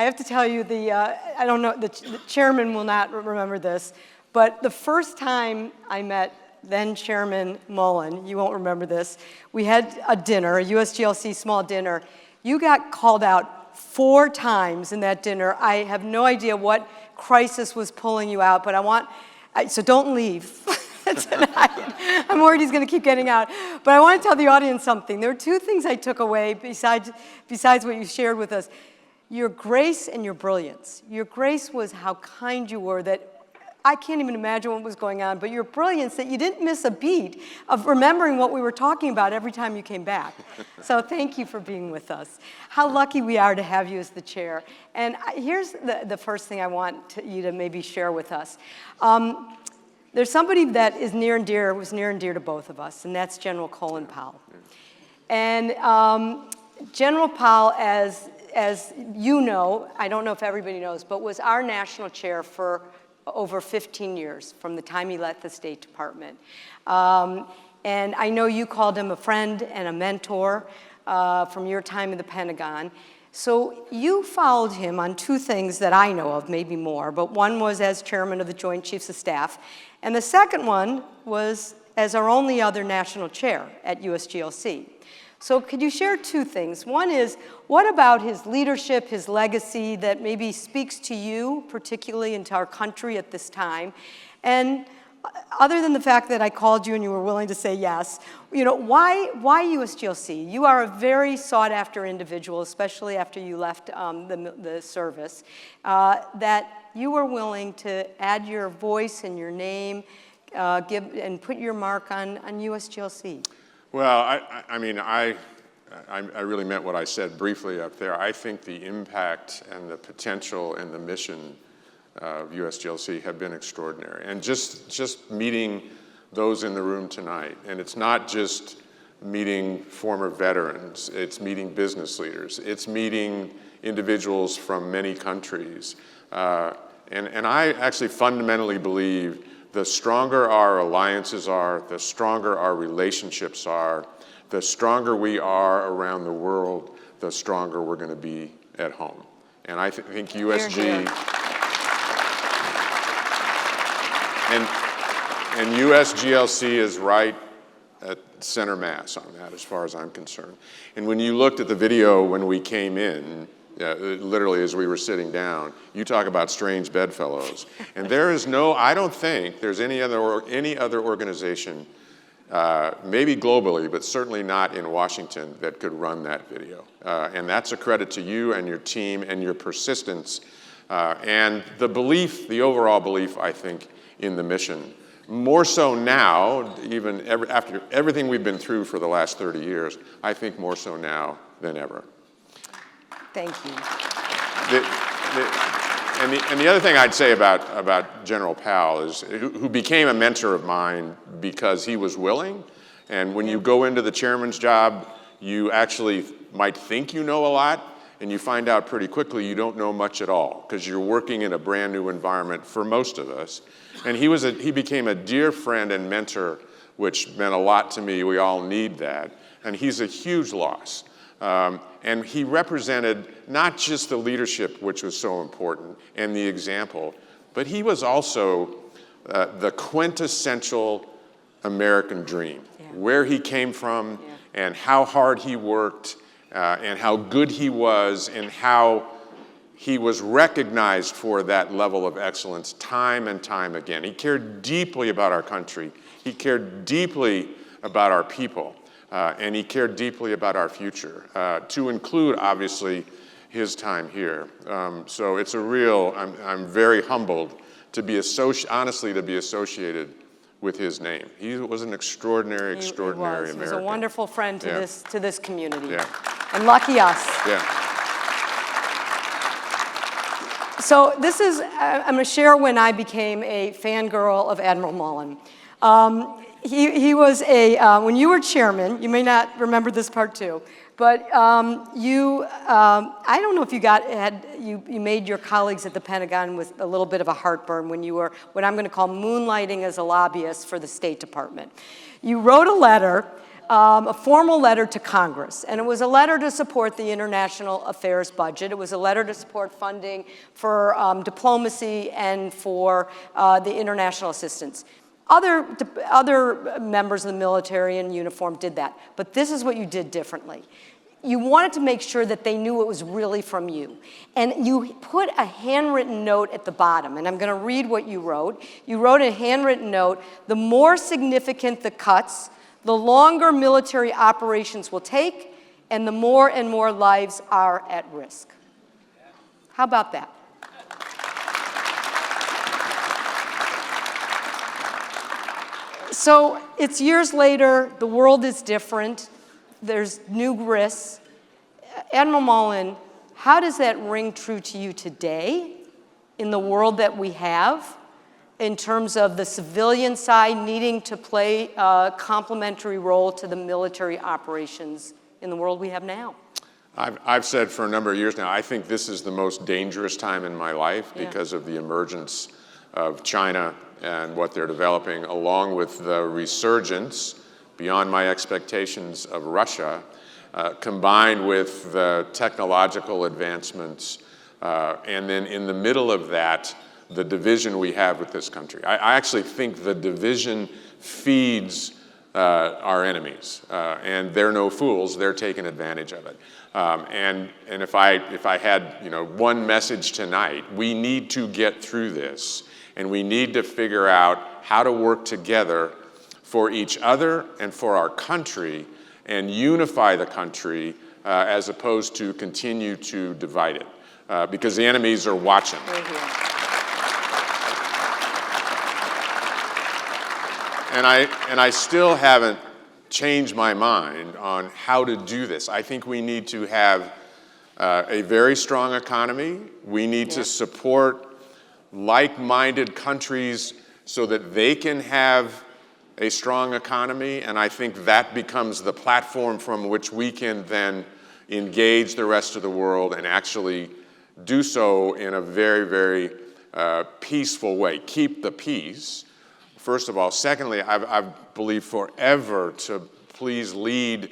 I have to tell you, I don't know, the chairman will not remember this, but the first time I met then Chairman Mullen, you won't remember this, we had a dinner, a USGLC small dinner. You got called out 4 times in that dinner. I have no idea what crisis was pulling you out, but so don't leave tonight. I'm worried he's going to keep getting out. But I want to tell the audience something. There were 2 things I took away besides what you shared with us. Your grace and your brilliance. Your grace was how kind you were, that I can't even imagine what was going on, but your brilliance, that you didn't miss a beat of remembering what we were talking about every time you came back. So thank you for being with us. How lucky we are to have you as the chair. And here's the first thing I want you to maybe share with us. There's somebody that was near and dear to both of us, and that's General Colin Powell. And General Powell, as you know, I don't know if everybody knows, but was our national chair for over 15 years from the time he left the State Department. And I know you called him a friend and a mentor from your time in the Pentagon. So you followed him on 2 things that I know of, maybe more, but one was as chairman of the Joint Chiefs of Staff, and the second one was as our only other national chair at USGLC. So could you share 2 things? One is, what about his leadership, his legacy that maybe speaks to you, particularly into our country at this time? And other than the fact that I called you and you were willing to say yes, why USGLC? You are a very sought after individual, especially after you left the service, that you were willing to add your voice and your name, and put your mark on USGLC. Well, I really meant what I said briefly up there. I think the impact and the potential and the mission of USGLC have been extraordinary. And just meeting those in the room tonight, and it's not just meeting former veterans, it's meeting business leaders, it's meeting individuals from many countries. And I actually fundamentally believe the stronger our alliances are, the stronger our relationships are, the stronger we are around the world, the stronger we're going to be at home. And I think USG and USGLC is right at center mass on that, as far as I'm concerned. And when you looked at the video when we came in, literally as we were sitting down, you talk about strange bedfellows. And there is I don't think there's any other organization, maybe globally, but certainly not in Washington, that could run that video. And that's a credit to you and your team and your persistence and the overall belief, I think, in the mission. More so now, even after everything we've been through for the last 30 years, I think more so now than ever. Thank you. And the other thing I'd say about General Powell is, who became a mentor of mine because he was willing. And when you go into the chairman's job, you actually might think you know a lot, and you find out pretty quickly you don't know much at all, because you're working in a brand new environment for most of us. And he became a dear friend and mentor, which meant a lot to me. We all need that. And he's a huge loss. And he represented not just the leadership, which was so important, and the example, but he was also the quintessential American dream, where he came from, and how hard he worked, and how good he was, and how he was recognized for that level of excellence time and time again. He cared deeply about our country. He cared deeply about our people. And he cared deeply about our future, to include, obviously, his time here. So it's I'm very humbled to be honestly, to be associated with his name. He was an extraordinary American. He was a wonderful friend to this community. Yeah. And lucky us. Yeah. So I'm going to share when I became a fangirl of Admiral Mullen. He was when you were chairman, you may not remember this part too, but I don't know if you made your colleagues at the Pentagon with a little bit of a heartburn when you were what I'm going to call moonlighting as a lobbyist for the State Department. You wrote a letter a formal letter to Congress. And it was a letter to support the international affairs budget. It was a letter to support funding for diplomacy and for the international assistance. Other members of the military in uniform did that. But this is what you did differently. You wanted to make sure that they knew it was really from you. And you put a handwritten note at the bottom, and I'm going to read what you wrote. You wrote a handwritten note: the more significant the cuts, the longer military operations will take, and the more and more lives are at risk. How about that? So it's years later, the world is different. There's new risks. Admiral Mullen, how does that ring true to you today in the world that we have, in terms of the civilian side needing to play a complementary role to the military operations in the world we have now? I've said for a number of years now, I think this is the most dangerous time in my life because of the emergence of China and what they're developing, along with the resurgence beyond my expectations of Russia, combined with the technological advancements, and then in the middle of that, the division we have with this country. I actually think the division feeds our enemies, and they're no fools. They're taking advantage of it. And if I had one message tonight, we need to get through this, and we need to figure out how to work together for each other and for our country, and unify the country as opposed to continue to divide it, because the enemies are watching. Right here. And I still haven't changed my mind on how to do this. I think we need to have a very strong economy. We need to support like-minded countries so that they can have a strong economy, and I think that becomes the platform from which we can then engage the rest of the world and actually do so in a very, very peaceful way. Keep the peace, first of all. Secondly, I've believed forever to please lead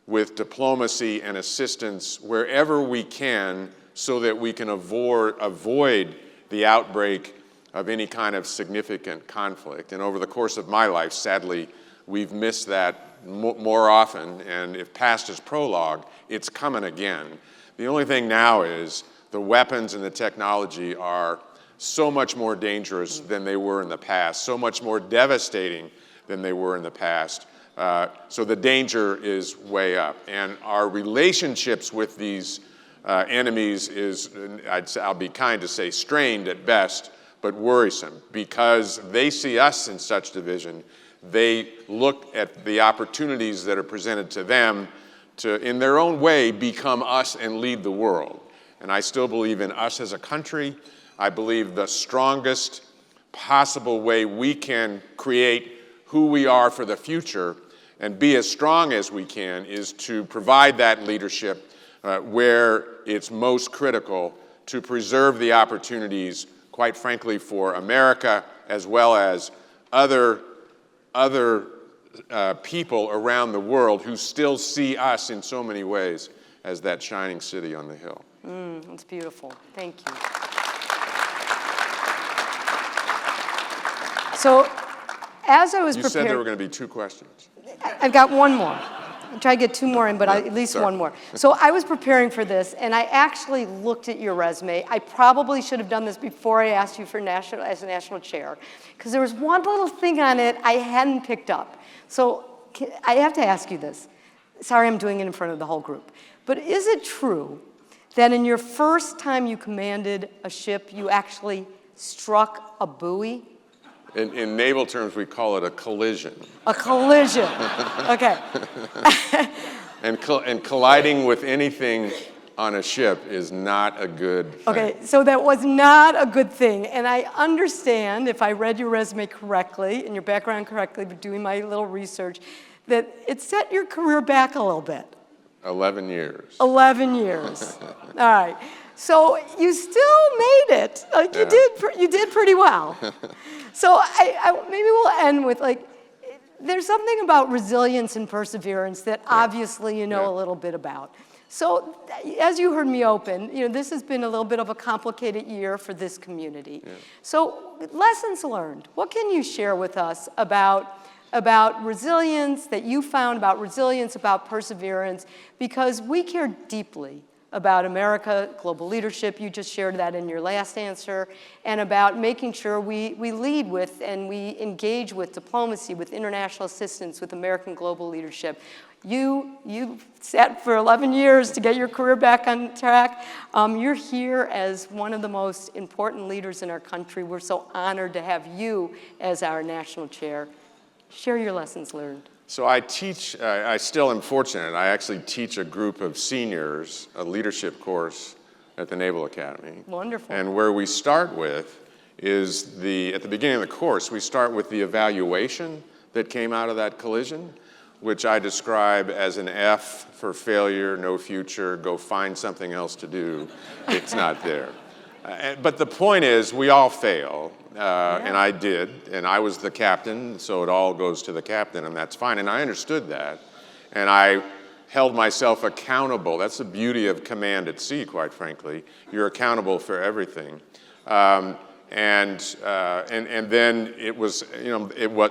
with diplomacy and assistance wherever we can so that we can avoid the outbreak of any kind of significant conflict. And over the course of my life, sadly, we've missed that more often, and if past is prologue, it's coming again. The only thing now is the weapons and the technology are so much more dangerous than they were in the past, so much more devastating than they were in the past. So the danger is way up. And our relationships with these enemies is, I'll be kind to say, strained at best, but worrisome, because they see us in such division. They look at the opportunities that are presented to them to, in their own way, become us and lead the world. And I still believe in us as a country. I believe the strongest possible way we can create who we are for the future and be as strong as we can is to provide that leadership where it's most critical to preserve the opportunities, quite frankly, for America as well as other people around the world who still see us in so many ways as that shining city on the hill. That's beautiful. Thank you. So, as I was You preparing... said there were going to be 2 questions. I've got one more. I'll try to get 2 more in, but at least one more. So I was preparing for this, and I actually looked at your resume. I probably should have done this before I asked you for as a national chair, because there was one little thing on it I hadn't picked up. So I have to ask you this. Sorry, I'm doing it in front of the whole group. But is it true that in your first time you commanded a ship, you actually struck a buoy? In naval terms, we call it a collision. A collision. Okay. And colliding with anything on a ship is not a good thing. Okay, so that was not a good thing. And I understand, if I read your resume correctly and your background correctly, but doing my little research, that it set your career back a little bit. 11 years. 11 years. All right. So you still made it. Like you did pretty well. So maybe we'll end with there's something about resilience and perseverance that obviously you know Yeah. a little bit about. So as you heard me open, this has been a little bit of a complicated year for this community. Yeah. So lessons learned. What can you share with us about resilience, that you found about resilience, about perseverance? Because we care deeply about America, global leadership, you just shared that in your last answer, and about making sure we lead with and we engage with diplomacy, with international assistance, with American global leadership. You sat for 11 years to get your career back on track. You're here as one of the most important leaders in our country. We're so honored to have you as our national chair. Share your lessons learned. So I teach, I still am fortunate, I actually teach a group of seniors a leadership course at the Naval Academy. Wonderful. And where we start with is at the beginning of the course, we start with the evaluation that came out of that collision, which I describe as an F for failure, no future, go find something else to do. It's not there. But the point is, we all fail, and I did, and I was the captain, so it all goes to the captain, and that's fine, and I understood that, and I held myself accountable. That's the beauty of command at sea, quite frankly. You're accountable for everything, and then it was,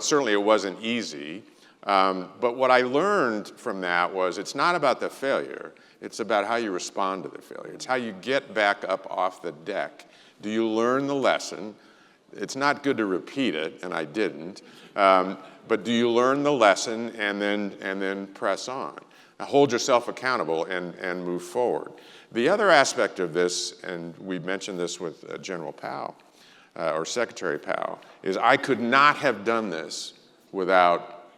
certainly it wasn't easy, but what I learned from that was it's not about the failure. It's about how you respond to the failure. It's how you get back up off the deck. Do you learn the lesson? It's not good to repeat it, and I didn't. But do you learn the lesson and then press on? Now, hold yourself accountable and move forward. The other aspect of this, and we mentioned this with General Powell, or Secretary Powell, is I could not have done this without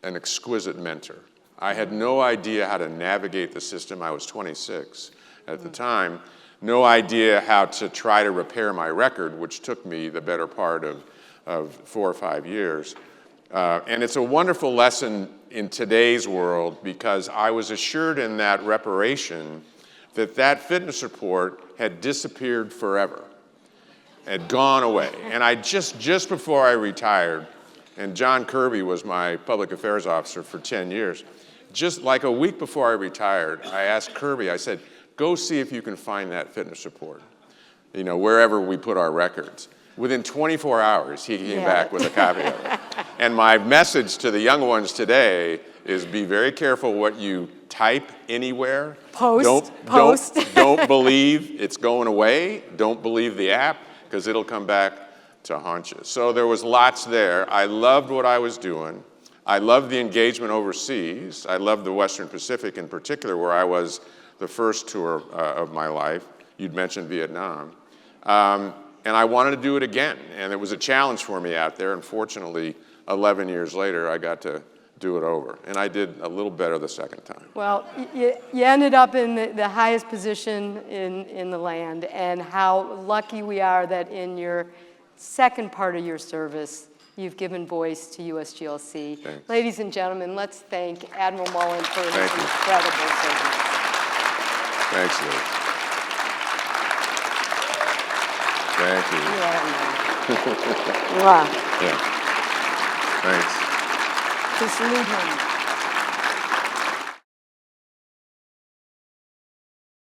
an exquisite mentor. I had no idea how to navigate the system. I was 26 at the time. No idea how to try to repair my record, which took me the better part of 4 or 5 years. And it's a wonderful lesson in today's world because I was assured in that reparation that fitness report had disappeared forever, had gone away. And I just before I retired, and John Kirby was my public affairs officer for 10 years, just like a week before I retired, I asked Kirby, I said, go see if you can find that fitness report, wherever we put our records. Within 24 hours, he came back with a copy of it. And my message to the young ones today is be very careful what you type anywhere. Post. Don't believe it's going away. Don't believe the app, because it'll come back to haunt you. So there was lots there. I loved what I was doing. I loved the engagement overseas. I loved the Western Pacific in particular, where I was the first tour of my life. You'd mentioned Vietnam. And I wanted to do it again. And it was a challenge for me out there. And fortunately, 11 years later, I got to do it over. And I did a little better the second time. Well, you ended up in the highest position in the land, and how lucky we are that in your second part of your service, you've given voice to USGLC. Thanks. Ladies and gentlemen, let's thank Admiral Mullen for his Thank you. incredible service. Thanks, Liz. Thank you. Mwah. Yeah. Thanks. To salute him.